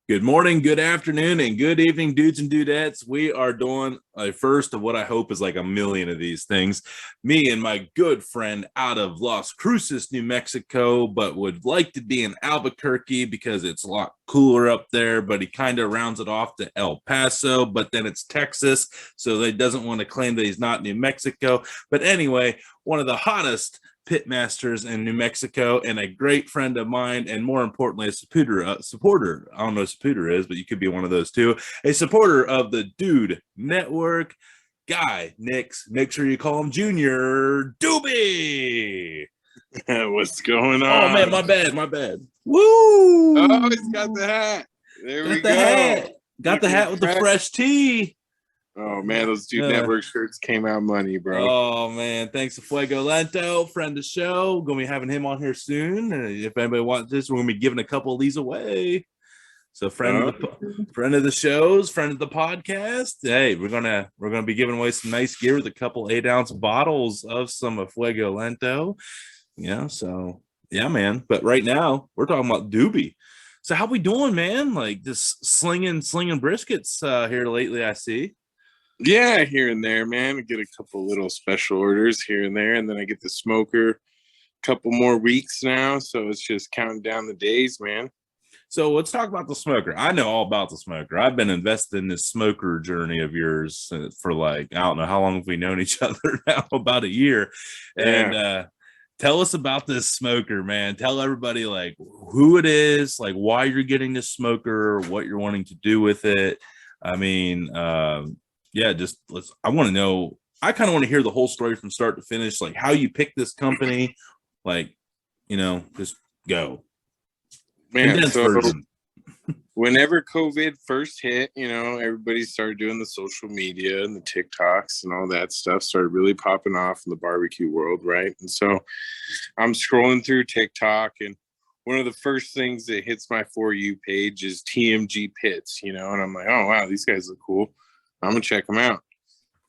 Good morning, good afternoon, and good evening, dudes and dudettes. We are doing a first of what I hope is like a million of these things. Me and my good friend out of Las Cruces, New Mexico, but would like to be in Albuquerque because it's a lot cooler up there, but he kind of rounds it off to El Paso, but then it's Texas, so he doesn't want to claim that he's not New Mexico. But anyway, one of the hottest pitmasters in New Mexico and a great friend of mine, and more importantly, a supporter. I don't know what supporter is, but you could be one of those too. A supporter of the Dude Network. Guy, Nix, make sure you call him Junior Doobie. What's going on? Oh man, my bad. Woo! Oh, he's got the hat. There we go. Got the hat with the fresh tee. Oh man, those Dude Network shirts came out money, bro. Oh man, thanks to Fuego Lento, friend of the show. We're gonna be having him on here soon. If anybody wants this, we're gonna be giving a couple of these away. So friend of the shows, friend of the podcast. Hey, we're gonna be giving away some nice gear with a couple 8-ounce bottles of some of Fuego Lento. Yeah, so yeah, man. But right now we're talking about Doobie. So how we doing, man? Like just slinging briskets here lately, I see. Yeah, here and there, man. I get a couple little special orders here and there, and then I get the smoker a couple more weeks now. So it's just counting down the days, man. So let's talk about the smoker. I know all about the smoker. I've been invested in this smoker journey of yours for like, I don't know how long have we known each other now, about a year. Yeah. And tell us about this smoker, man. Tell everybody like who it is, like why you're getting this smoker, what you're wanting to do with it. I mean, yeah, I want to know. I kind of want to hear the whole story from start to finish, like how you picked this company, like, just go. Man, so whenever COVID first hit, everybody started doing the social media and the TikToks and all that stuff started really popping off in the barbecue world, right? And so I'm scrolling through TikTok, and one of the first things that hits my For You page is TMG Pits, and I'm like, oh, wow, these guys look cool. I'm going to check them out.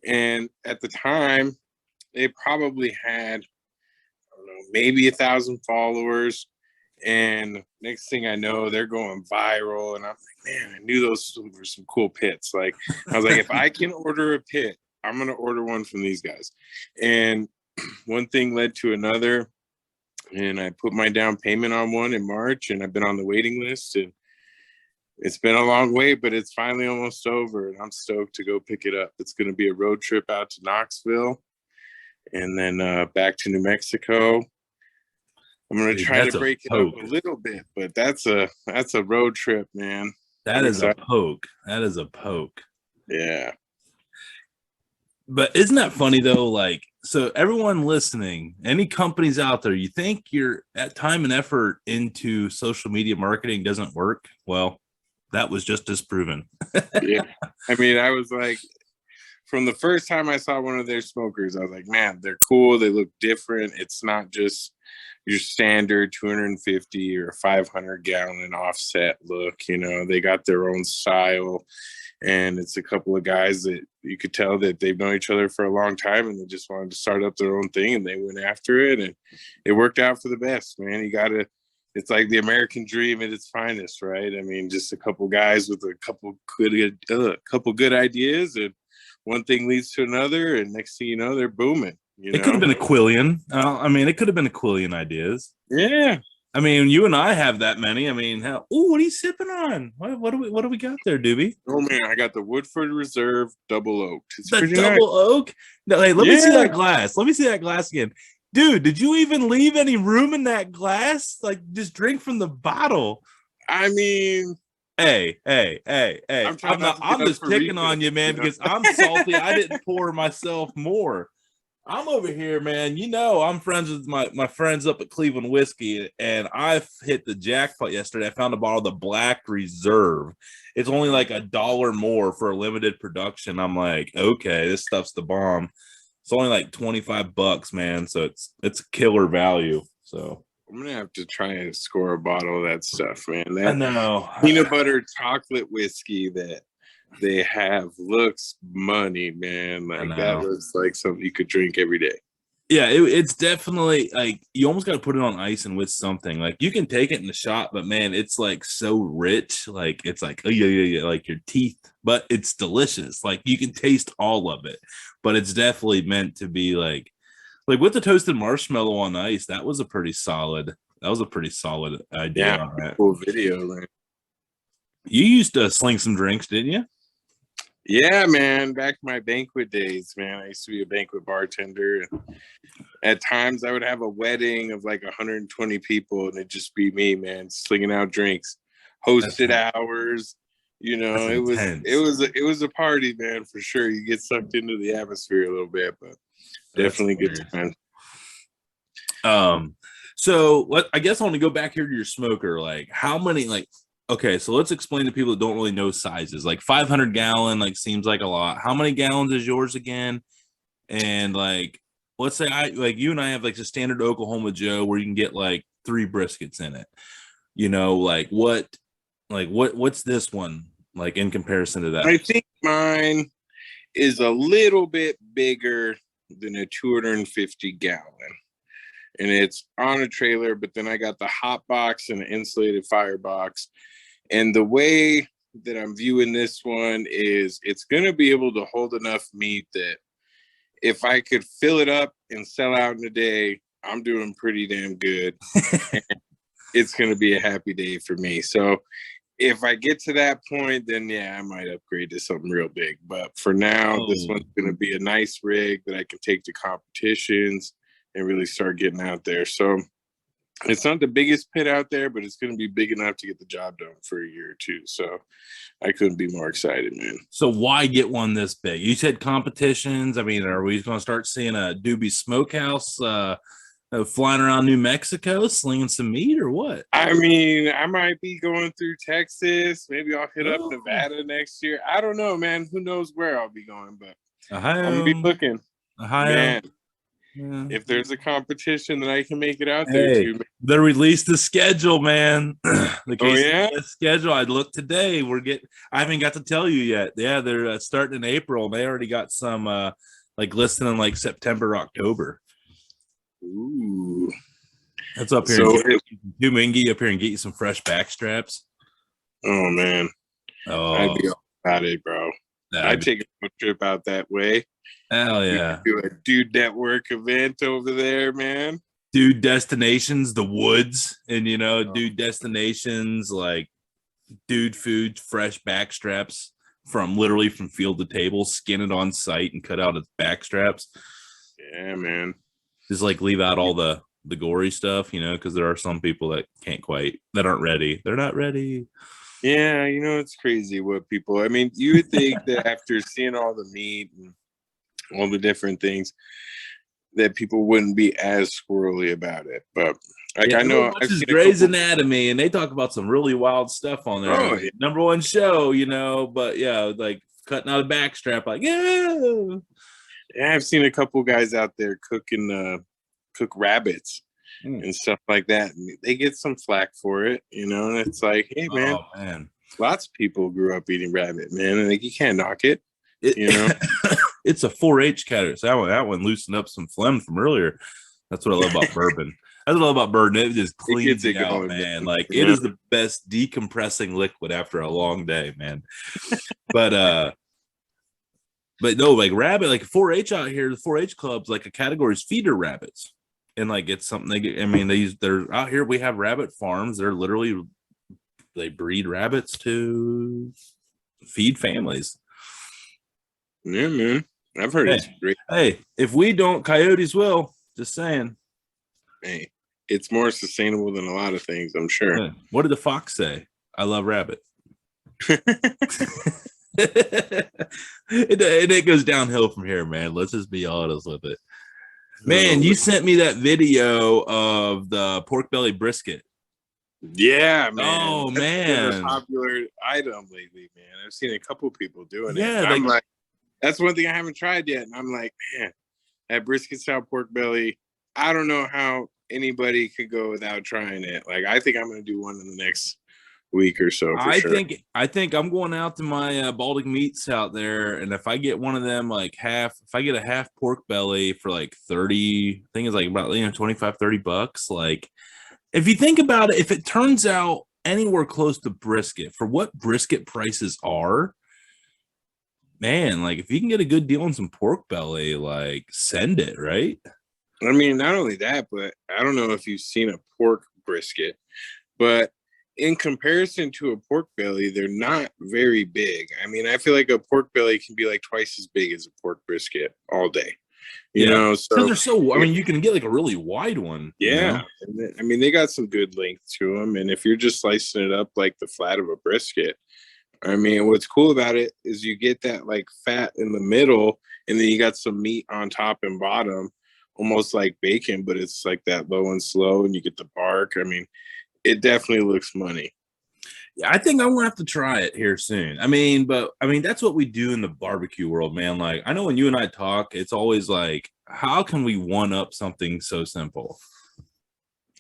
And at the time, they probably had, I don't know, maybe 1,000 followers. And next thing I know, they're going viral. And I'm like, man, I knew those were some cool pits. Like, I was like, if I can order a pit, I'm going to order one from these guys. And one thing led to another. And I put my down payment on one in March, and I've been on the waiting list. And it's been a long wait, but it's finally almost over, and I'm stoked to go pick it up. It's going to be a road trip out to Knoxville and then back to New Mexico. I'm going to try to break it up a little bit, but that's a road trip, man. That is a poke. That is a poke. Yeah. But isn't that funny though? Like, so everyone listening, any companies out there, you think your time and effort into social media marketing doesn't work? Well, that was just disproven. Yeah. I mean, I was like, from the first time I saw one of their smokers, I was like, man, they're cool. They look different. It's not just your standard 250 or 500 gallon offset look. They got their own style. And it's a couple of guys that you could tell that they've known each other for a long time, and they just wanted to start up their own thing, and they went after it, and it worked out for the best, man. It's like the American dream at its finest, right? I mean, just a couple guys with a couple good ideas, and one thing leads to another, and next thing you know, they're booming. It could have been a Quillian. It could have been a Quillian ideas. Yeah. I mean, you and I have that many. I mean, what are you sipping on? What do we got there, Doobie? Oh man, I got the Woodford Reserve Double Oak. It's the double oak. No, hey, let me see that glass. Let me see that glass again. Dude, did you even leave any room in that glass? Like, just drink from the bottle. I mean, hey. I'm just picking on you, man, because I'm salty. I didn't pour myself more. I'm over here, man. I'm friends with my friends up at Cleveland Whiskey, and I hit the jackpot yesterday. I found a bottle of the Black Reserve. It's only like $1 more for a limited production. I'm like, okay, this stuff's the bomb. It's only like $25, man. So it's killer value. So I'm gonna have to try and score a bottle of that stuff, man. I know. Peanut butter chocolate whiskey that they have looks money, man. Like that looks like something you could drink every day. Yeah, it's definitely like you almost got to put it on ice and with something. Like you can take it in the shot, but man, it's like so rich. Like it's like oh yeah, like your teeth, but it's delicious. Like you can taste all of it, but it's definitely meant to be like with the toasted marshmallow on ice. That was a pretty solid. That was a pretty solid idea Yeah, on that. cool video, man. You used to sling some drinks, didn't you? Yeah, man. Back in my banquet days, man. I used to be a banquet bartender. At times, I would have a wedding of like 120 people, and it'd just be me, man, slinging out drinks, hosted hours. You know, That's intense. it was a party, man, for sure. You get sucked into the atmosphere a little bit, but That's definitely good hilarious. time. So I guess I want to go back here to your smoker. Like, how many? Like, okay, so let's explain to people that don't really know sizes. Like, 500 gallon, like, seems like a lot. How many gallons is yours again? And like, let's say I like you and I have like the standard Oklahoma Joe where you can get like 3 briskets in it. You know, what's this one like in comparison to that? I think mine is a little bit bigger than a 250 gallon. And it's on a trailer, but then I got the hot box and an insulated firebox. And the way that I'm viewing this one is it's going to be able to hold enough meat that if I could fill it up and sell out in a day, I'm doing pretty damn good. It's going to be a happy day for me. So if I get to that point, then yeah, I might upgrade to something real big. But for now, this one's going to be a nice rig that I can take to competitions and really start getting out there. So it's not the biggest pit out there, but it's going to be big enough to get the job done for a year or two. So I couldn't be more excited, man. So why get one this big? You said competitions. I mean, are we going to start seeing a Doobie Smokehouse flying around New Mexico, slinging some meat, or what? I mean, I might be going through Texas. Maybe I'll hit up Nevada next year. I don't know, man. Who knows where I'll be going, but Ohio, I'm going to be looking. Ohio. Man, yeah. If there's a competition that I can make it out there to. They released the schedule, man. The schedule. I looked today. I haven't got to tell you yet. Yeah, they're starting in April. They already got some like listed in like September, October. Ooh. That's up here. So do Mingy up here and get you some fresh back straps. Oh man. Oh, I'd be all about it, bro. I'd take a trip out that way. Hell yeah. Do a Dude Network event over there, man. Dude Destinations, the woods, and Dude Destinations, like dude food, fresh back straps from field to table, skin it on site and cut out its back straps. Yeah, man. Just like leave out all the gory stuff, because there are some people that that aren't ready. They're not ready. Yeah, it's crazy what people, I mean, you would think that after seeing all the meat and all the different things that people wouldn't be as squirrely about it. But like, I know I've seen Grey's Anatomy and they talk about some really wild stuff on there. Oh, yeah. Number one show, but yeah, like cutting out a backstrap, like, yeah. I've seen a couple guys out there cook rabbits and stuff like that. And they get some flack for it, and it's like, hey, man, lots of people grew up eating rabbit, man, and like, you can't knock it. It's a 4-H category. So that one loosened up some phlegm from earlier. That's what I love about bourbon. That's what I love about bourbon. It just cleans it out, going, man. Like it is the best decompressing liquid after a long day, man. But no, like rabbit, like 4-H out here, the 4-H clubs, like a category is feeder rabbits. And like it's something they're out here. We have rabbit farms. They breed rabbits to feed families. Yeah, man. I've heard it's great. Hey, if we don't, coyotes will. Just saying. Hey, it's more sustainable than a lot of things, I'm sure. Yeah. What did the fox say? I love rabbit. It goes downhill from here, man. Let's just be honest with it. Man, you sent me that video of the pork belly brisket. Yeah, man. Oh, man. Been a popular item lately, man. I've seen a couple people doing it. I'm like, that's one thing I haven't tried yet. And I'm like, man, that brisket style pork belly, I don't know how anybody could go without trying it. Like, I think I'm going to do one in the next week or so. I think I'm going out to my Baltic Meats out there, and if I get one of them like if I get a half pork belly for like 30, I think it's like about 25-30 bucks. Like, if you think about it, if it turns out anywhere close to brisket for what brisket prices are, man, like if you can get a good deal on some pork belly, like send it, right? I mean, not only that, but I don't know if you've seen a pork brisket, but in comparison to a pork belly, they're not very big. I mean, I feel like a pork belly can be like twice as big as a pork brisket all day. You know, so they're so. I mean, you can get like a really wide one. Yeah, I mean, they got some good length to them, and if you're just slicing it up like the flat of a brisket, I mean, what's cool about it is you get that like fat in the middle, and then you got some meat on top and bottom, almost like bacon, but it's like that low and slow, and you get the bark. I mean, it definitely looks money. Yeah, I think I'm gonna have to try it here soon. I mean, that's what we do in the barbecue world, man. Like, I know when you and I talk, it's always like, how can we one up something so simple?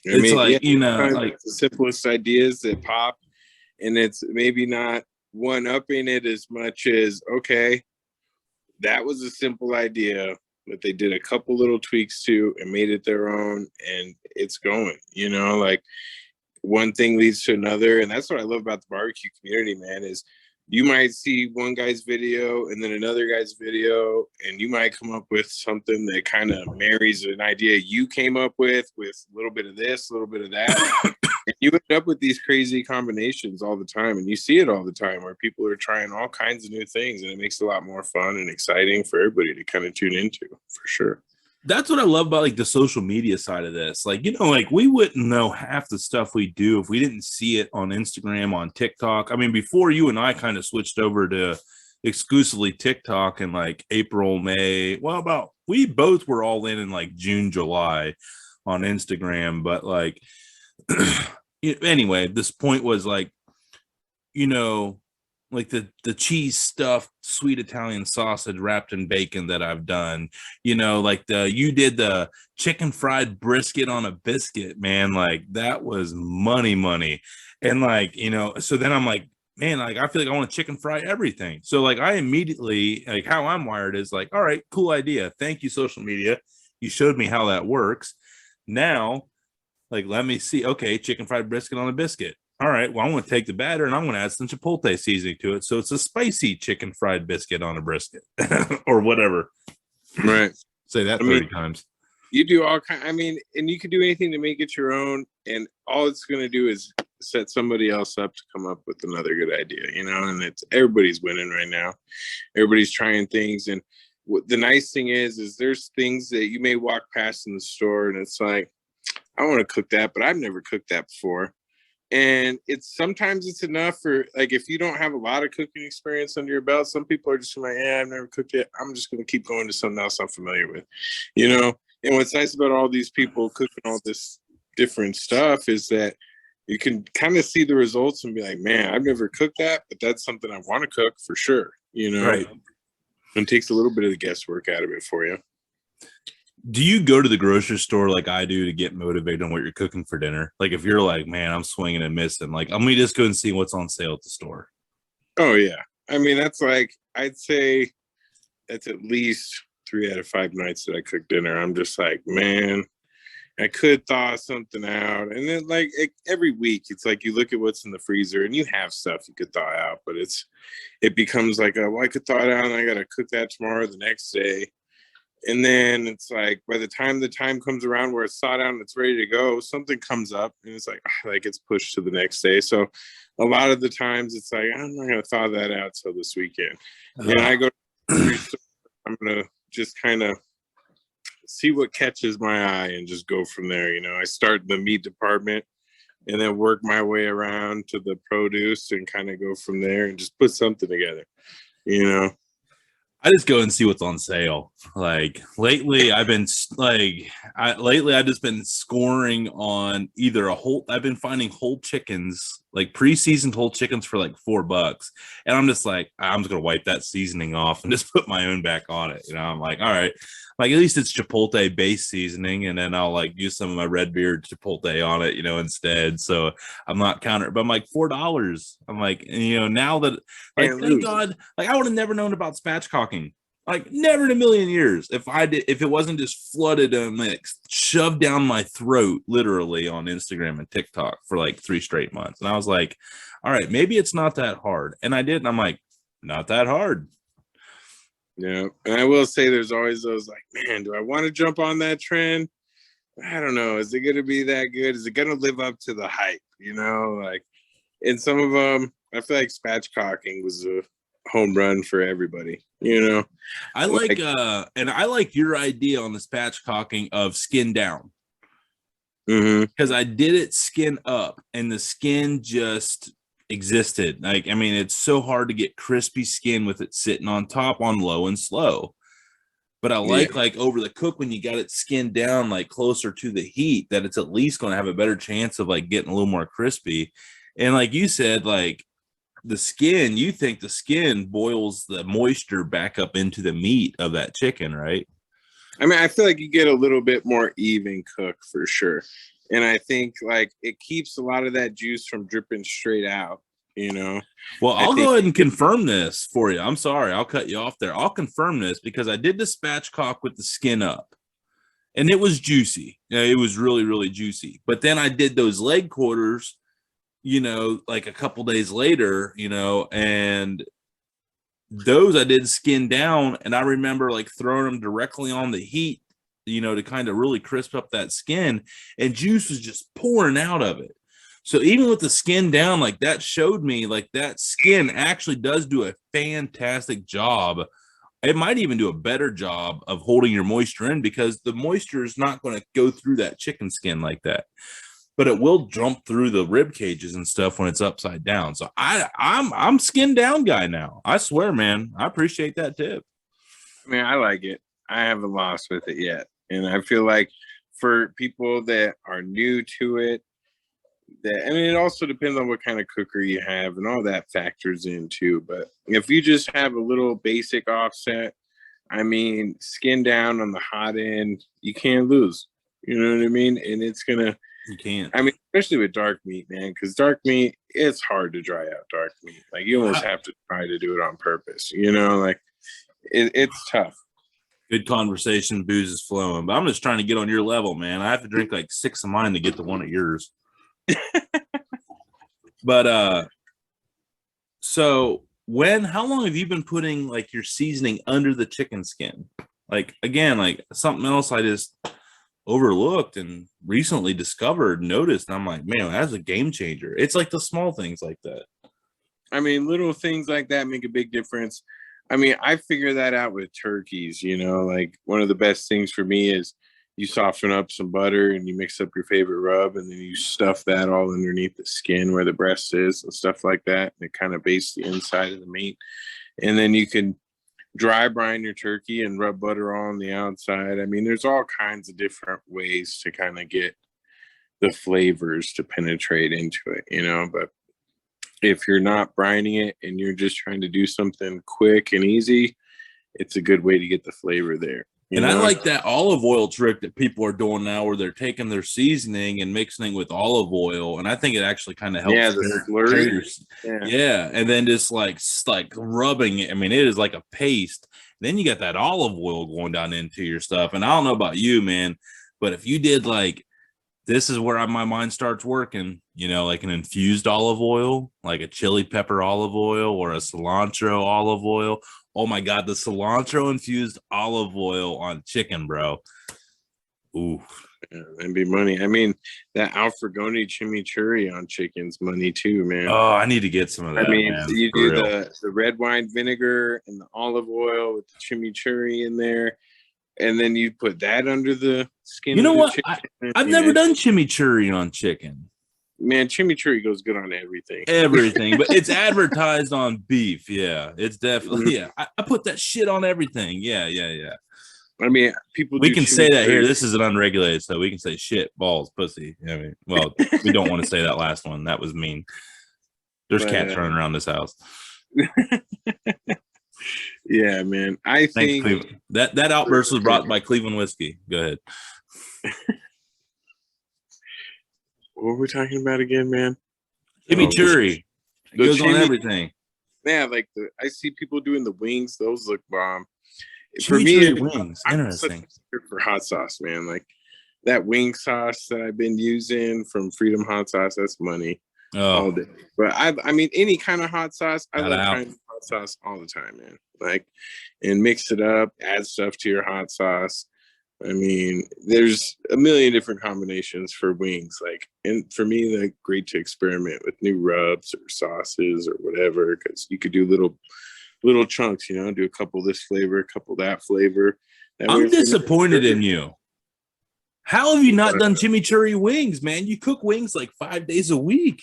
I mean, like the simplest ideas that pop, and it's maybe not one upping it as much as, okay, that was a simple idea, but they did a couple little tweaks to and made it their own, and it's going, like one thing leads to another. And that's what I love about the barbecue community, man, is you might see one guy's video and then another guy's video, and you might come up with something that kind of marries an idea you came up with a little bit of this, a little bit of that. And you end up with these crazy combinations all the time, and you see it all the time where people are trying all kinds of new things, and it makes it a lot more fun and exciting for everybody to kind of tune into, for sure. That's what I love about like the social media side of this. Like, like we wouldn't know half the stuff we do if we didn't see it on Instagram, on TikTok. I mean, before you and I kind of switched over to exclusively TikTok in like April, May. Well, we both were all in like June, July on Instagram, but like anyway, this point was like, like the cheese stuffed sweet Italian sausage wrapped in bacon that I've done, like you did the chicken fried brisket on a biscuit, man, like that was money. And like, so then I'm like, man, like I feel like I want to chicken fry everything. So like I immediately, like how I'm wired is like, all right, cool idea. Thank you, social media. You showed me how that works. Now, like, let me see. Okay, chicken fried brisket on a biscuit. All right, well, I'm going to take the batter and I'm going to add some chipotle seasoning to it. So it's a spicy chicken fried biscuit on a brisket or whatever. Right. Say that 30 times. You do all kind. I mean, and you can do anything to make it your own. And all it's going to do is set somebody else up to come up with another good idea, and everybody's winning right now. Everybody's trying things. And the nice thing is there's things that you may walk past in the store and it's like, I want to cook that, but I've never cooked that before. And sometimes it's enough for, like, if you don't have a lot of cooking experience under your belt, some people are just like, yeah, I've never cooked it. I'm just going to keep going to something else I'm familiar with, And what's nice about all these people cooking all this different stuff is that you can kind of see the results and be like, man, I've never cooked that, but that's something I want to cook for sure, Right. And it takes a little bit of the guesswork out of it for you. Do you go to the grocery store like I do to get motivated on what you're cooking for dinner? Like if you're like, man, I'm swinging and missing, like I'm gonna just go and see what's on sale at the store. Oh yeah. I mean, that's like, I'd say that's at least 3 out of 5 nights that I cook dinner. I'm just like, man, I could thaw something out. And then like every week, it's like you look at what's in the freezer and you have stuff you could thaw out, but it becomes like, well, I could thaw it out and I got to cook that tomorrow, the next day. And then it's like, by the time comes around where it's thawed out and it's ready to go, something comes up and it's like it's pushed to the next day. So a lot of the times it's like, I'm not going to thaw that out till this weekend. And I go to the grocery store, I'm going to just kind of see what catches my eye and just go from there. I start in the meat department and then work my way around to the produce and kind of go from there and just put something together, I just go and see what's on sale. Like lately, I've just been scoring on either I've been finding whole chickens, like pre-seasoned whole chickens for like $4. And I'm just like, I'm just going to wipe that seasoning off and just put my own back on it. I'm like, all right, Like at least it's chipotle based seasoning, and then I'll like use some of my red beard chipotle on it, instead. So I'm not counter, but I'm like $4. I'm like, now that like thank God, like I would have never known about spatchcocking. Like never in a million years. If it wasn't just flooded and like shoved down my throat literally on Instagram and TikTok for like 3 straight months. And I was like, all right, maybe it's not that hard. And I did, and I'm like, not that hard. Yeah. And I will say there's always those like, man, do I want to jump on that trend? I don't know. Is it going to be that good? Is it going to live up to the hype? Like in some of them, I feel like spatchcocking was a home run for everybody. I like and I like your idea on the spatchcocking of skin down. Because I did it skin up, and the skin just existed. Like, I mean, it's so hard to get crispy skin with it sitting on top on low and slow. But I like over the cook when you got it skinned down like closer to the heat, that it's at least going to have a better chance of like getting a little more crispy. And like you said, like the skin, you think the skin boils the moisture back up into the meat of that chicken, right? I mean, I feel like you get a little bit more even cook for sure. And I think like it keeps a lot of that juice from dripping straight out, Well, I'll go ahead and confirm this for you. I'm sorry, I'll cut you off there. I'll confirm this because I did the spatchcock with the skin up, and it was juicy. It was really, really juicy. But then I did those leg quarters, like a couple days later, and those I did skin down, and I remember like throwing them directly on the heat, to kind of really crisp up that skin, and juice was just pouring out of it. So even with the skin down, like that showed me like that skin actually does do a fantastic job. It might even do a better job of holding your moisture in, because the moisture is not going to go through that chicken skin like that, but it will jump through the rib cages and stuff when it's upside down. So I'm skin down guy now. I swear, man, I appreciate that tip. I mean, I like it. I haven't lost with it yet. And I feel like for people that are new to it, it also depends on what kind of cooker you have, and all that factors in too. But if you just have a little basic offset, I mean, skin down on the hot end, you can't lose. You know what I mean? And you can't. I mean, especially with dark meat, man, because dark meat, it's hard to dry out dark meat. Like you almost have to try to do it on purpose. Like it's tough. Good conversation, booze is flowing, but I'm just trying to get on your level, man. I have to drink like 6 of mine to get to one of yours. But so how long have you been putting like your seasoning under the chicken skin? Like again, like something else I just overlooked and recently noticed, and I'm like, man, that's a game changer. It's like the small things like that. I mean, little things like that make a big difference. I mean, I figure that out with turkeys, like one of the best things for me is you soften up some butter and you mix up your favorite rub, and then you stuff that all underneath the skin where the breast is and stuff like that. And it kind of bastes the inside of the meat. And then you can dry brine your turkey and rub butter on the outside. I mean, there's all kinds of different ways to kind of get the flavors to penetrate into it, but if you're not brining it and you're just trying to do something quick and easy, it's a good way to get the flavor there. And I like that olive oil trick that people are doing now, where they're taking their seasoning and mixing it with olive oil. And I think it actually kind of helps. Yeah, the slurry. Yeah. And then just like rubbing it. I mean, it is like a paste. Then you got that olive oil going down into your stuff. And I don't know about you, man, but if you did like, this is where my mind starts working, like an infused olive oil, like a chili pepper olive oil or a cilantro olive oil. Oh my God, the cilantro infused olive oil on chicken, bro. Ooh. Yeah, that'd be money. I mean, that Alfregoni chimichurri on chicken's money too, man. Oh, I need to get some of that. I mean, man, you do the red wine vinegar and the olive oil with the chimichurri in there, and then you put that under the skin. You know what? I've never done chimichurri on chicken. Man, chimichurri goes good on everything. Everything, but it's advertised on beef. Yeah, it's definitely. Yeah, I put that shit on everything. Yeah. I mean, people. We can say that here. This is an unregulated, so we can say shit, balls, pussy. I mean, well, we don't want to say that last one. That was mean. There's cats running around this house. Yeah, man. I Thanks, think Cleveland. That outburst was brought by Cleveland whiskey. Go ahead. What were we talking about again, man? Chimichurri. It goes on everything. Yeah, like I see people doing the wings. Those look bomb. For Chimichurri me, wings. Interesting. For hot sauce, man. Like that wing sauce that I've been using from Freedom Hot Sauce. That's money all day. But I mean, any kind of hot sauce. I love trying hot sauce all the time, man. Like, and mix it up, add stuff to your hot sauce. I mean, there's a million different combinations for wings. Like, and for me, like, great to experiment with new rubs or sauces or whatever, because you could do little chunks, you know, do a couple this flavor, a couple that flavor. I'm disappointed in you. How have you not done chimichurri wings, man? You cook wings like 5 days a week.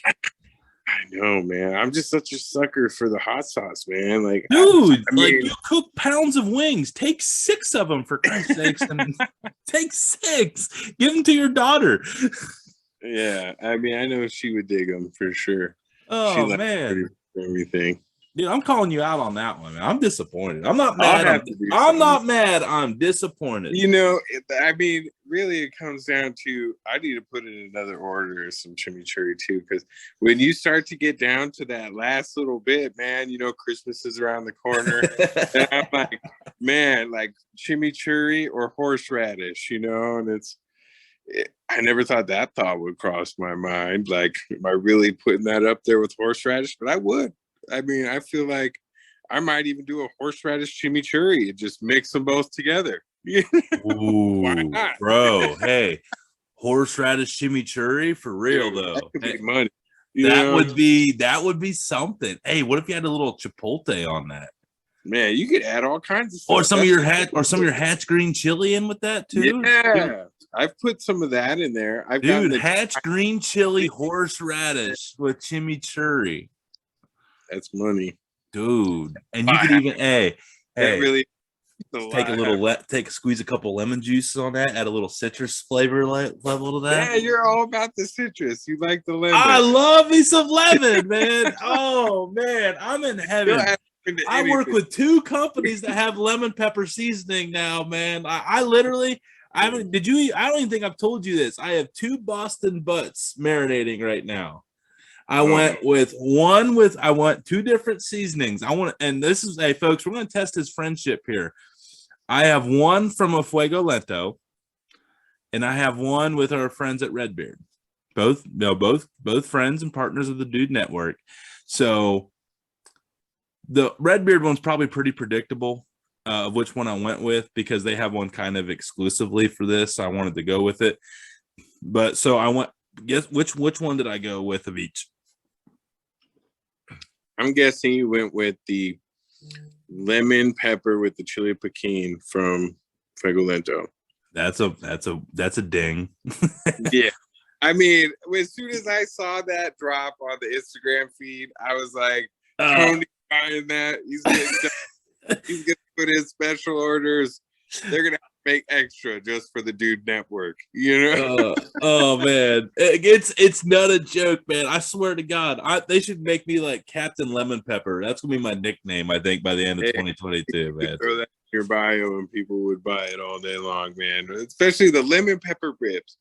I know, man. I'm just such a sucker for the hot sauce, man. Like, dude, I mean, like you cook pounds of wings. Take 6 of them for Christ's sakes. And take 6. Give them to your daughter. Yeah, I mean, I know she would dig them for sure. Oh man, everything. Dude, I'm calling you out on that one, man. I'm disappointed. I'm not mad. I'm not mad. I'm disappointed. You know, I mean, really, it comes down to I need to put in another order of some chimichurri too, because when you start to get down to that last little bit, man, you know, Christmas is around the corner, and I'm like, man, like chimichurri or horseradish, you know, and I never thought that thought would cross my mind. Like, am I really putting that up there with horseradish? But I would. I mean, I feel like I might even do a horseradish chimichurri and just mix them both together. Ooh, why not? Bro, hey, horseradish chimichurri for real, though. That could be money. That would be something. Hey, what if you had a little chipotle on that? Man, you could add all kinds of stuff. Or some of your Hatch green chili in with that too. Yeah, I've put some of that in there. Hatch green chili horseradish with chimichurri. That's money, dude. And you could even really squeeze a couple lemon juice on that, add a little citrus flavor level to that. Yeah, you're all about the citrus. You like the lemon. I love me some lemon, man. Oh man, I'm in heaven. I work with 2 companies that have lemon pepper seasoning now, man. I literally I don't even think I've told you this. I have 2 Boston butts marinating right now. I want 2 different seasonings. And this is, hey folks, we're going to test his friendship here. I have one from a Fuego Lento, and I have one with our friends at Redbeard. Both friends and partners of the Dude Network. So the Redbeard one's probably pretty predictable of which one I went with, because they have one kind of exclusively for this. So I wanted to go with it. But so guess which one did I go with of each? I'm guessing you went with the lemon pepper with the chili piquin from Fuego Lento. That's a ding. Yeah. I mean, as soon as I saw that drop on the Instagram feed, I was like, Tony buying that. He's gonna put in special orders. They're gonna make extra just for the Dude Network, you know. Oh man, it's not a joke, man. I swear to God, they should make me like Captain Lemon Pepper. That's gonna be my nickname, I think, by the end of 2022, man. Throw that in your bio, and people would buy it all day long, man. Especially the lemon pepper ribs.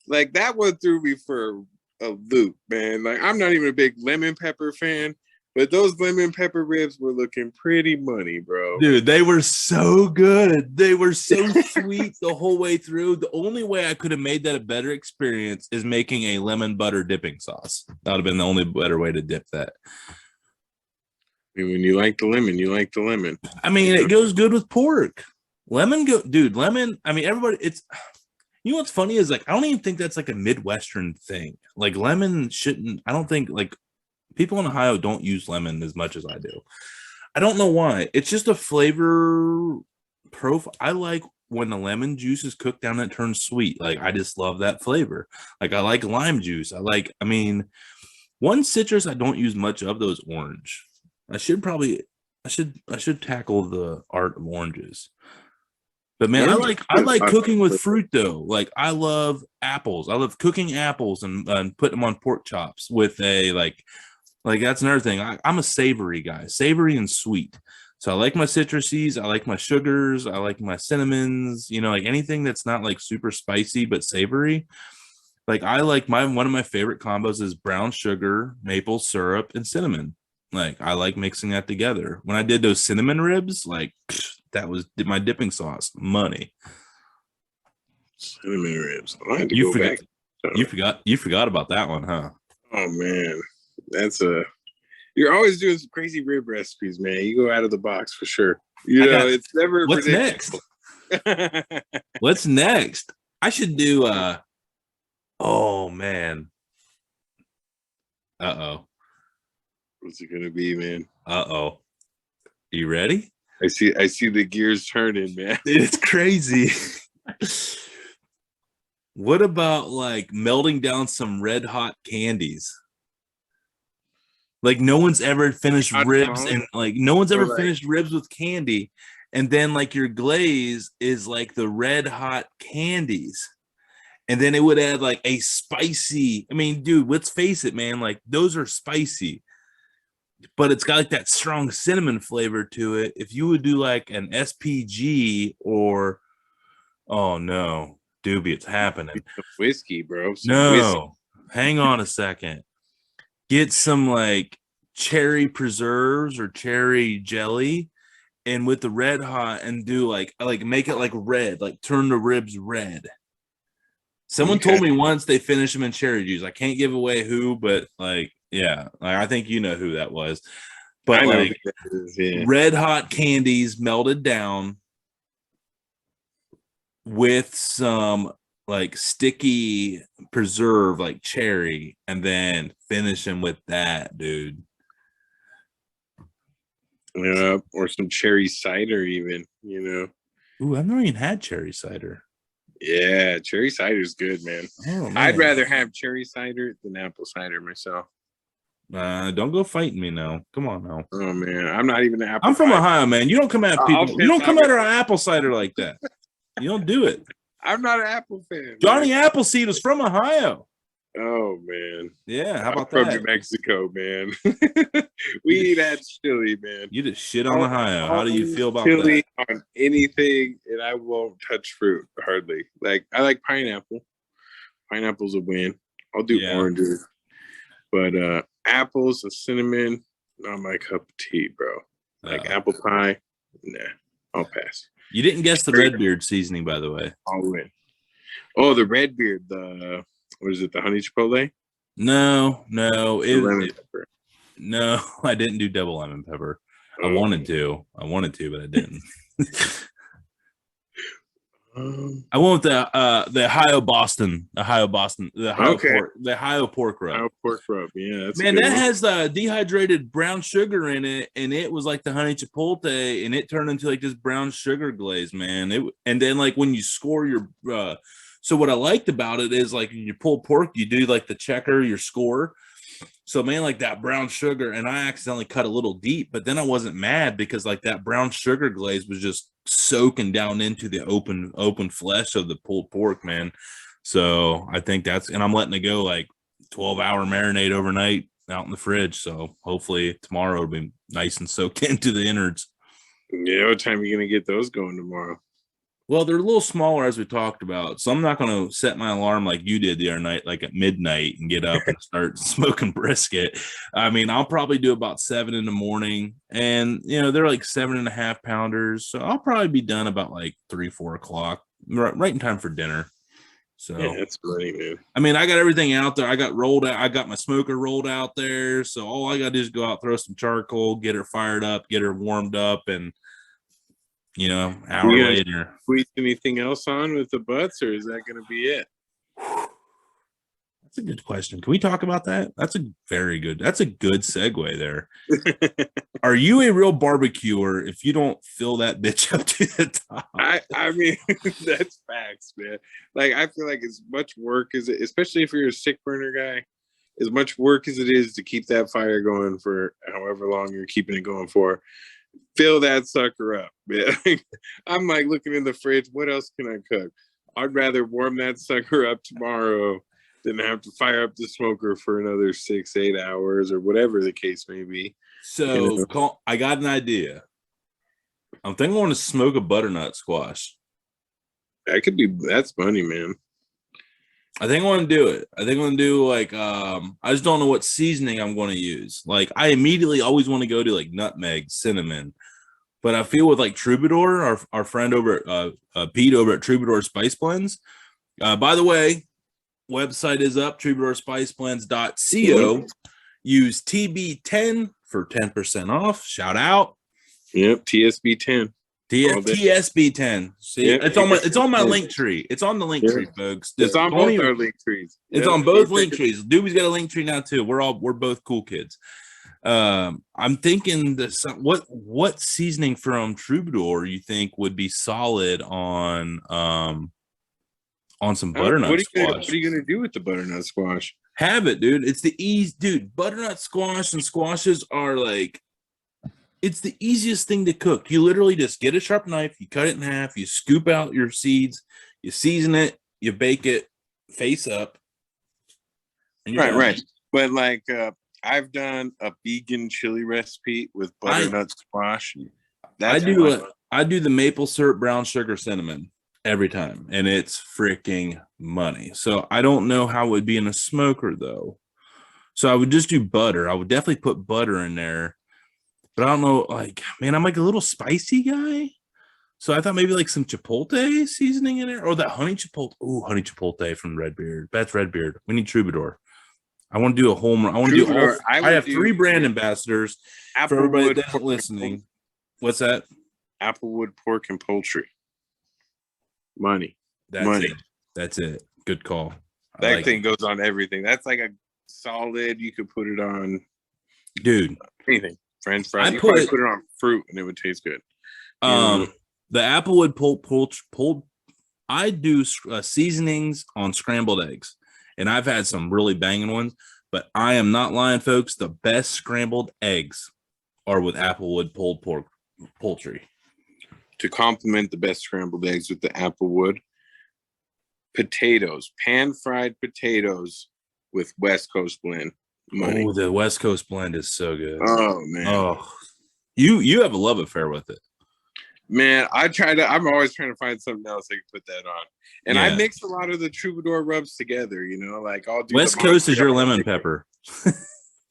Like that one threw me for a loop, man. Like I'm not even a big lemon pepper fan. But those lemon pepper ribs were looking pretty money, bro. Dude, they were so good. They were so sweet the whole way through. The only way I could have made that a better experience is making a lemon butter dipping sauce. That would have been the only better way to dip that. I mean, when you like the lemon, you like the lemon. I mean, it goes good with pork. Lemon, I mean, everybody, you know what's funny is like, I don't even think that's like a Midwestern thing. Like lemon I don't think like, people in Ohio don't use lemon as much as I do. I don't know why. It's just a flavor profile. I like when the lemon juice is cooked down and it turns sweet. Like I just love that flavor. Like I like lime juice. One citrus I don't use much of, those orange. I should tackle the art of oranges. But man, I like cooking with fruit though. Like I love apples. I love cooking apples and putting them on pork chops with a like that's another thing. I'm a savory guy, savory and sweet. So I like my citruses, I like my sugars, I like my cinnamons, like anything that's not like super spicy but savory. Like I like one of my favorite combos is brown sugar, maple syrup, and cinnamon. Like I like mixing that together. When I did those cinnamon ribs, like that was my dipping sauce. Money. Cinnamon ribs. I had to go back. You forgot about that one, huh? Oh man, you're always doing some crazy rib recipes, man. You go out of the box for sure. It's never. What's next? What's next? I should do. Oh man. Uh-oh. What's it gonna be, man? Uh-oh. You ready? I see the gears turning, man. It's crazy. What about like melting down some red hot candies? Like no one's ever finished ribs and like no one's ever finished ribs with candy. And then like your glaze is like the red hot candies. And then it would add like a spicy. I mean, dude, let's face it, man. Like those are spicy, but it's got like that strong cinnamon flavor to it. If you would do like an SPG or, oh no, Doobie, it's happening. Whiskey, bro. Whiskey. Hang on a second. Get some like cherry preserves or cherry jelly, and with the red hot, and do like make it like red, like turn the ribs red. Someone told me once they finish them in cherry juice. I can't give away who, but like, yeah, like I think you know who that was. But like red hot candies melted down with some like sticky preserve, like cherry, and then finish them with that, dude. Yeah, or some cherry cider, even. Ooh, I've never even had cherry cider. Yeah, cherry cider is good, man. Oh, man. I'd rather have cherry cider than apple cider myself. Don't go fighting me now. Come on now. Oh man, I'm not even an apple. I'm from Ohio, man. You don't come at people. You don't come at our apple cider like that. You don't do it. I'm not an apple fan. Johnny Appleseed was from Ohio. Oh man. Yeah, how about that? From New Mexico, man. We eat that chili, man. You just shit on Ohio. How do you feel about chili that? On anything, and I won't touch fruit hardly. Like I like pineapple. Pineapple's a win. I'll do oranges, but apples and cinnamon, not my cup of tea, bro. Like apple pie, nah, I'll pass. You didn't guess the Redbeard seasoning, by the way. I'll win. Oh, the Redbeard, what is it, the honey chipotle? No, no, I didn't do double lemon pepper. I wanted to, but I didn't. I went with the Ohio pork rub. Ohio pork rub, yeah. That's man, that has the dehydrated brown sugar in it, and it was like the honey chipotle, and it turned into like this brown sugar glaze, man. And then like when you score your, so what I liked about it is like when you pull pork, you do like the checker, your score. So man, like that brown sugar, and I accidentally cut a little deep, but then I wasn't mad because like that brown sugar glaze was just soaking down into the open flesh of the pulled pork, man. So I think and I'm letting it go like 12-hour marinade overnight out in the fridge. So hopefully tomorrow it'll be nice and soaked into the innards. Yeah, what time are you gonna get those going tomorrow? Well, they're a little smaller as we talked about. So I'm not going to set my alarm like you did the other night, like at midnight and get up and start smoking brisket. I mean, I'll probably do about 7 in the morning, and, they're like 7.5 pounders. So I'll probably be done about like 3-4 o'clock, right in time for dinner. So yeah, that's great, man. I mean, I got everything out there. I got my smoker rolled out there. So all I got to do is go out, throw some charcoal, get her fired up, get her warmed up, and hour later. Squeeze anything else on with the butts, or is that going to be it? That's a good question. Can we talk about that? That's a good segue there. Are you a real barbecuer if you don't fill that bitch up to the top? I mean, that's facts, man. Like, I feel like as much work as it, especially if you're a stick burner guy, as much work as it is to keep that fire going for however long you're keeping it going for, fill that sucker up, man. I'm like looking in the fridge. What else can I cook? I'd rather warm that sucker up tomorrow than have to fire up the smoker for another 6-8 hours or whatever the case may be. So I got an idea. I'm thinking I want to smoke a butternut squash. That's money, man. I think I want to do it. I think I'm going to do like, I just don't know what seasoning I'm going to use. Like, I immediately always want to go to like nutmeg, cinnamon, but I feel with like Troubadour, our friend over at Pete over at Troubadour Spice Blends. By the way, website is up, troubadourspiceblends.co. Use TB10 for 10% off. Shout out. Yep, TSB10. TSB10. See, yep, it's on my link tree. It's on the link tree, folks. It's on both our link trees. It's on both link trees. Doobie's got a link tree now too. We're both cool kids. I'm thinking what seasoning from Troubadour you think would be solid on some butternut squash? What are you gonna do with the butternut squash? Have it, dude. It's the dude. Butternut squash and squashes are like, it's the easiest thing to cook. You literally just get a sharp knife, you cut it in half, you scoop out your seeds, you season it, you bake it face up. Right. But like, I've done a vegan chili recipe with butternut squash. I do the maple syrup, brown sugar, cinnamon every time, and it's freaking money. So I don't know how it would be in a smoker though. So I would just do butter. I would definitely put butter in there, but I don't know. Like, man, I'm like a little spicy guy. So I thought maybe like some chipotle seasoning in there, or that honey chipotle. Ooh, honey chipotle from Redbeard. That's Redbeard. We need Troubadour. I want to do a home run. I want to do all. I have 3 brand ambassadors for everybody that's listening. What's that? Applewood pork and poultry. Money. That's it. Good call. That thing goes on everything. That's like a solid. You could put it on, dude. Anything. French fries. You could put it on fruit and it would taste good. The Applewood pulled. I do seasonings on scrambled eggs, and I've had some really banging ones. But I am not lying, folks. The best scrambled eggs are with Applewood pulled pork poultry. To complement the best scrambled eggs with the Applewood, potatoes, pan-fried potatoes with West Coast blend. Oh, the West Coast blend is so good. Oh man. Oh, you have a love affair with it. Man, I'm always trying to find something else I can put that on. And I mix a lot of the Troubadour rubs together, like I'll do West Coast is your lemon pepper.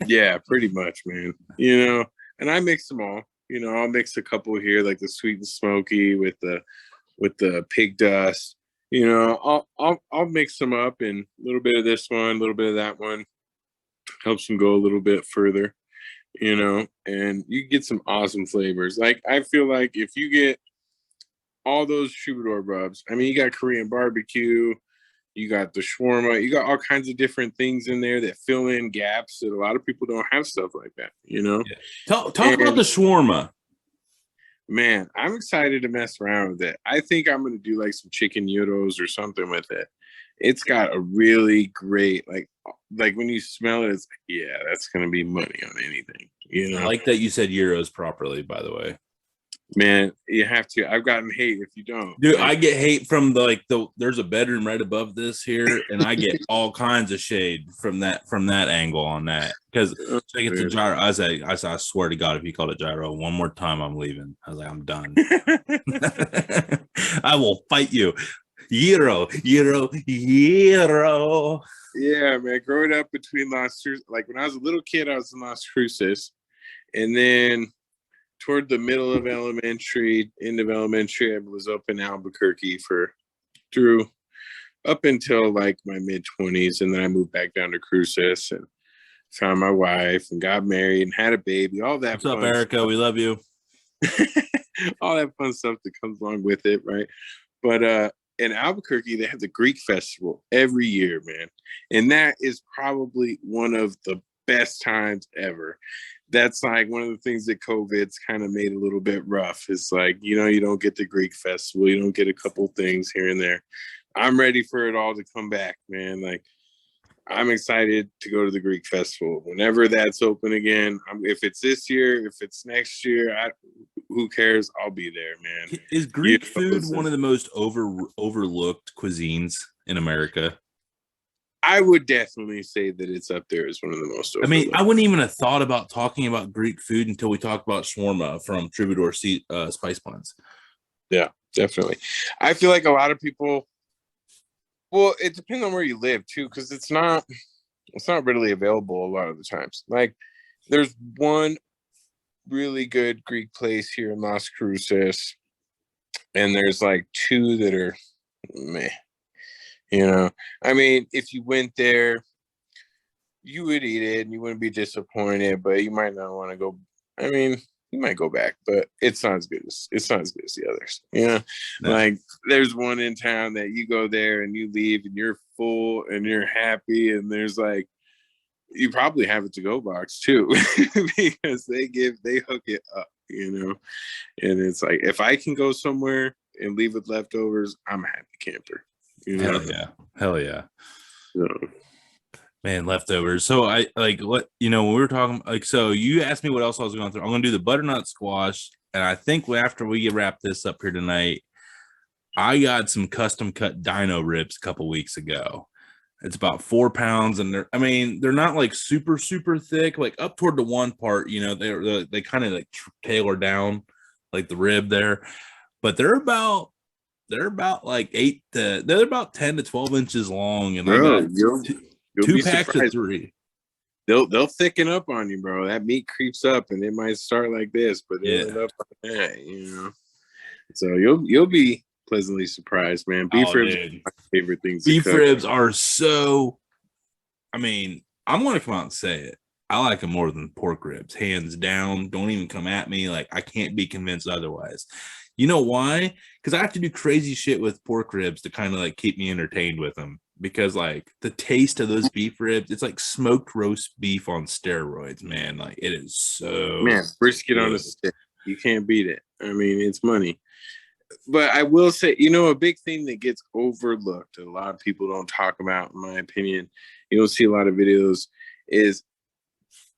Yeah, pretty much, man. And I mix them all. I'll mix a couple here, like the sweet and smoky with the pig dust. I'll mix them up, and a little bit of this one, a little bit of that one. Helps them go a little bit further, and you get some awesome flavors. Like, I feel like if you get all those Troubadour rubs, I mean, you got Korean barbecue, you got the shawarma, you got all kinds of different things in there that fill in gaps that a lot of people don't have stuff like that, Yeah. Talk about the shawarma. Man, I'm excited to mess around with it. I think I'm going to do like some chicken gyros or something with it. It's got a really great, like when you smell it, it's like, yeah, that's going to be money on anything, I like that you said gyros properly, by the way. Man, you have to. I've gotten hate if you don't. Dude, I get hate from there's a bedroom right above this here, and I get all kinds of shade from that angle on that. Because it's a gyro. I swear to God, if you called it gyro one more time, I'm leaving. I was like, I'm done. I will fight you. Gyro. Yeah, man. Growing up between Las Cruces, like when I was a little kid, I was in Las Cruces, and then toward the middle of elementary, end of elementary, I was up in Albuquerque through up until like my mid-20s, and then I moved back down to Cruces and found my wife and got married and had a baby. All that. What's up, Erica? Stuff. We love you. All that fun stuff that comes along with it, right? But in Albuquerque, they have the Greek festival every year, man, and that is probably one of the best times ever. That's like one of the things that COVID's kind of made a little bit rough. It's like, you don't get the Greek festival. You don't get a couple things here and there. I'm ready for it all to come back, man. Like, I'm excited to go to the Greek festival whenever that's open again. If it's this year, if it's next year, who cares? I'll be there, man. Is Greek food one of the most overlooked cuisines in America? I would definitely say that it's up there as one of the most overlooked. I mean, I wouldn't even have thought about talking about Greek food until we talked about shawarma from Troubadour Spice Buns. Yeah, definitely. I feel like a lot of people, well, it depends on where you live too, because it's not readily available a lot of the times. Like, there's one really good Greek place here in Las Cruces, and there's like two that are meh. You know, I mean, if you went there, you would eat it and you wouldn't be disappointed, but you might not want to go. I mean, you might go back, but it's not as good as the others. You know, no. Like there's one in town that you go there and you leave and you're full and you're happy, and there's like, you probably have a to-go box too because they hook it up, you know. And it's like, if I can go somewhere and leave with leftovers, I'm a happy camper. You know? Hell yeah. So, man, leftovers. So I like what, you know, when we were talking, like, so you asked me what else I was going through. I'm going to do the butternut squash. And I think after we wrap this up here tonight, I got some custom cut Dino ribs a couple weeks ago. It's about 4 pounds, and they're not like super, super thick, like up toward the one part, you know, they kind of like tailor down like the rib there, but they're about like 10 to 12 inches long, and bro, you'll two be packs surprised. of 3. They'll thicken up on you, bro. That meat creeps up, and it might start like this, but it'll end up like that, you know. So you'll be pleasantly surprised, man. Beef ribs are my favorite things. Beef ribs are so, I mean, I'm gonna come out and say it. I like them more than pork ribs, hands down. Don't even come at me. Like, I can't be convinced otherwise. You know why? Because I have to do crazy shit with pork ribs to kind of like keep me entertained with them. Because like the taste of those beef ribs, it's like smoked roast beef on steroids, man. Like, it is so, man, brisket on a stick. You can't beat it. I mean, it's money. But I will say, you know, a big thing that gets overlooked, a lot of people don't talk about, in my opinion, you don't see a lot of videos, is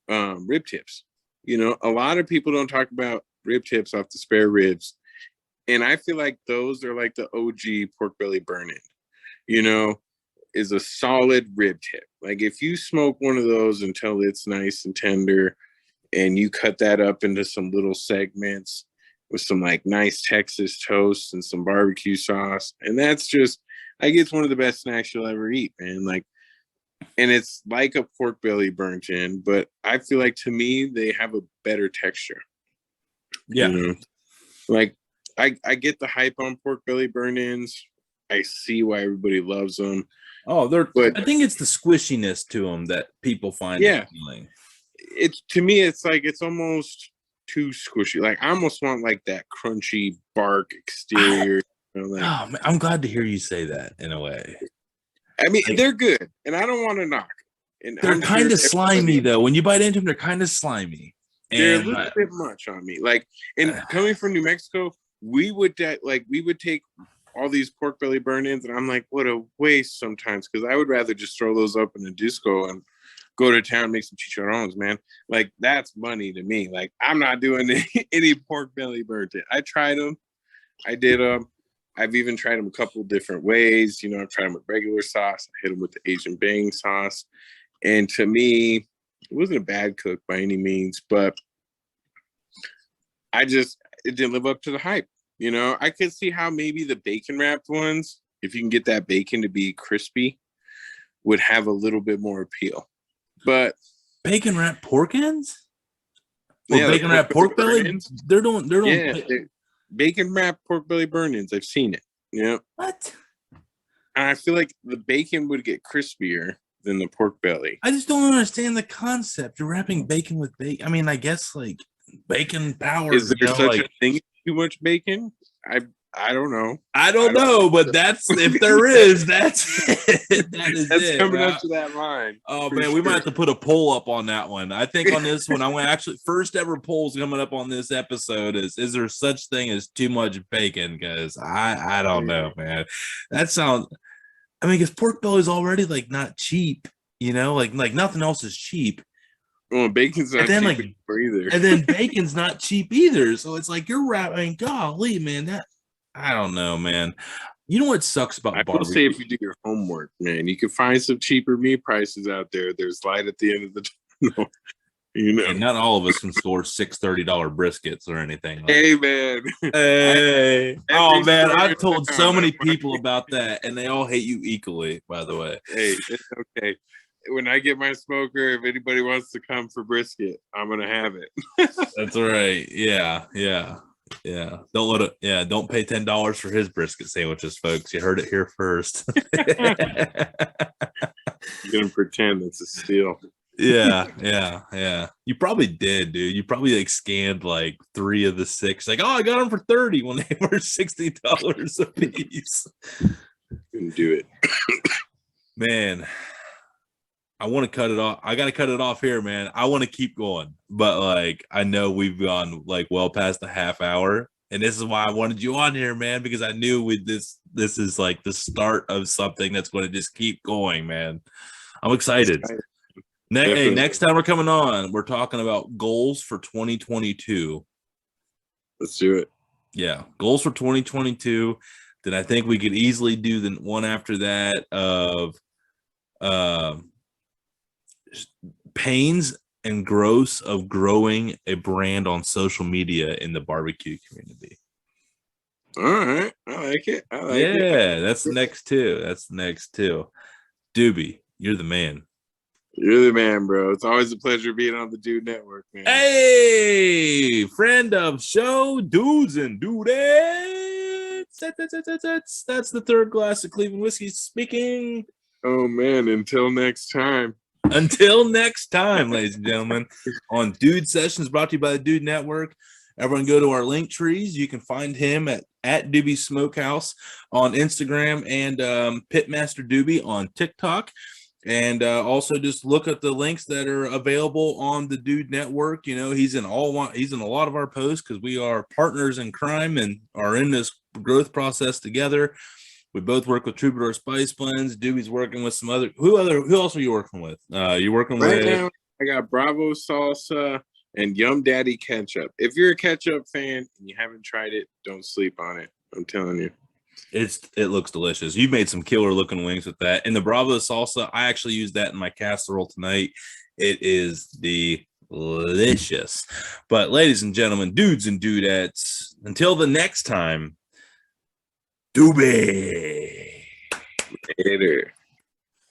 rib tips. You know, a lot of people don't talk about rib tips off the spare ribs. And I feel like those are like the OG pork belly burn-in, you know, is a solid rib tip. Like, if you smoke one of those until it's nice and tender and you cut that up into some little segments with some like nice Texas toast and some barbecue sauce, and that's just, I guess, one of the best snacks you'll ever eat, man. Like, and it's like a pork belly burnt in, but I feel like, to me, they have a better texture. Yeah. You know? Like, I get the hype on pork belly burn-ins. I see why everybody loves them. Oh, I think it's the squishiness to them that people find appealing. It's, to me, it's like, it's almost too squishy. Like, I almost want like that crunchy bark exterior. You know, like, oh, man, I'm glad to hear you say that in a way. I mean, like, they're good, and I don't want to knock. And they're kind of slimy, though. When you bite into them, they're kind of slimy. They're a little bit much on me. Like, and coming from New Mexico, we would take all these pork belly burn-ins, and I'm like, what a waste sometimes, because I would rather just throw those up in a disco and go to town, make some chicharrones, man. Like, that's money to me. Like, I'm not doing any pork belly burnt-in. I tried them. I did them. I've even tried them a couple different ways. You know, I've tried them with regular sauce. I hit them with the Asian bang sauce. And to me, it wasn't a bad cook by any means, but it didn't live up to the hype. You know, I could see how maybe the bacon wrapped ones, if you can get that bacon to be crispy, would have a little bit more appeal. But bacon wrapped pork ends? Or bacon wrapped pork belly? They're doing bacon wrapped pork belly burn-ins. I've seen it. Yeah. What? And I feel like the bacon would get crispier than the pork belly. I just don't understand the concept. You're wrapping bacon with bacon. I mean, I guess like bacon power. Is there such a thing as too much bacon? I don't know. I don't know, but that's, if there is, that's it. That's coming up to that line. Oh man, we might have to put a poll up on that one. I think on this one, I want actually first ever polls coming up on this episode is there such thing as too much bacon? Because I don't know, man. That sounds. I mean, because pork belly is already like not cheap, you know, like nothing else is cheap. Well, bacon's not cheap either. And then bacon's not cheap either. So it's like you're wrapping. Golly, man, that. I don't know, man. You know what sucks about barbecue? I will say, if you do your homework, man, you can find some cheaper meat prices out there. There's light at the end of the tunnel. You know, and not all of us can score $630 briskets or anything. Hey, man. Hey. Oh, man. I've told so many people about that, and they all hate you equally, by the way. Hey, it's okay. When I get my smoker, if anybody wants to come for brisket, I'm going to have it. That's right. Yeah. Don't let it. Yeah. Don't pay $10 for his brisket sandwiches, folks. You heard it here first. You're going to pretend it's a steal. Yeah. You probably did, dude. You probably like scanned like 3 of the 6. Like, oh, I got them for 30 when they were $60 a piece. Couldn't do it. Man, I want to cut it off. I got to cut it off here, man. I want to keep going, but like, I know we've gone like well past the half hour, and this is why I wanted you on here, man, because I knew with this is like the start of something that's going to just keep going, man. I'm excited. Hey, next time we're coming on, we're talking about goals for 2022. Let's do it. Yeah, goals for 2022. Then I think we could easily do the one after that of pains and growths of growing a brand on social media in the barbecue community. All right, I like it. Yeah, that's the next two. Doobie, you're the man. You're the man, bro. It's always a pleasure being on the Dude Network, man. Hey, friend of show, dudes and dudettes. That's the third glass of Cleveland whiskey speaking. Oh, man. Until next time. Until next time, ladies and gentlemen, on Dude Sessions brought to you by the Dude Network. Everyone go to our link trees. You can find him at Doobie Smokehouse on Instagram and Pitmaster Doobie on TikTok. And also just look at the links that are available on the Dude Network. You know, he's in a lot of our posts because we are partners in crime and are in this growth process together. We both work with Troubadour Spice Blends. Doobie's working with some other. Who else are you working with? You're working right with. Now, I got Bravo Salsa and Yum Daddy Ketchup. If you're a ketchup fan and you haven't tried it, don't sleep on it. I'm telling you. It looks delicious. You made some killer looking wings with that. And the Bravo salsa, I actually used that in my casserole tonight. It is delicious. But ladies and gentlemen, dudes and dudettes, until the next time, Doobie. Later.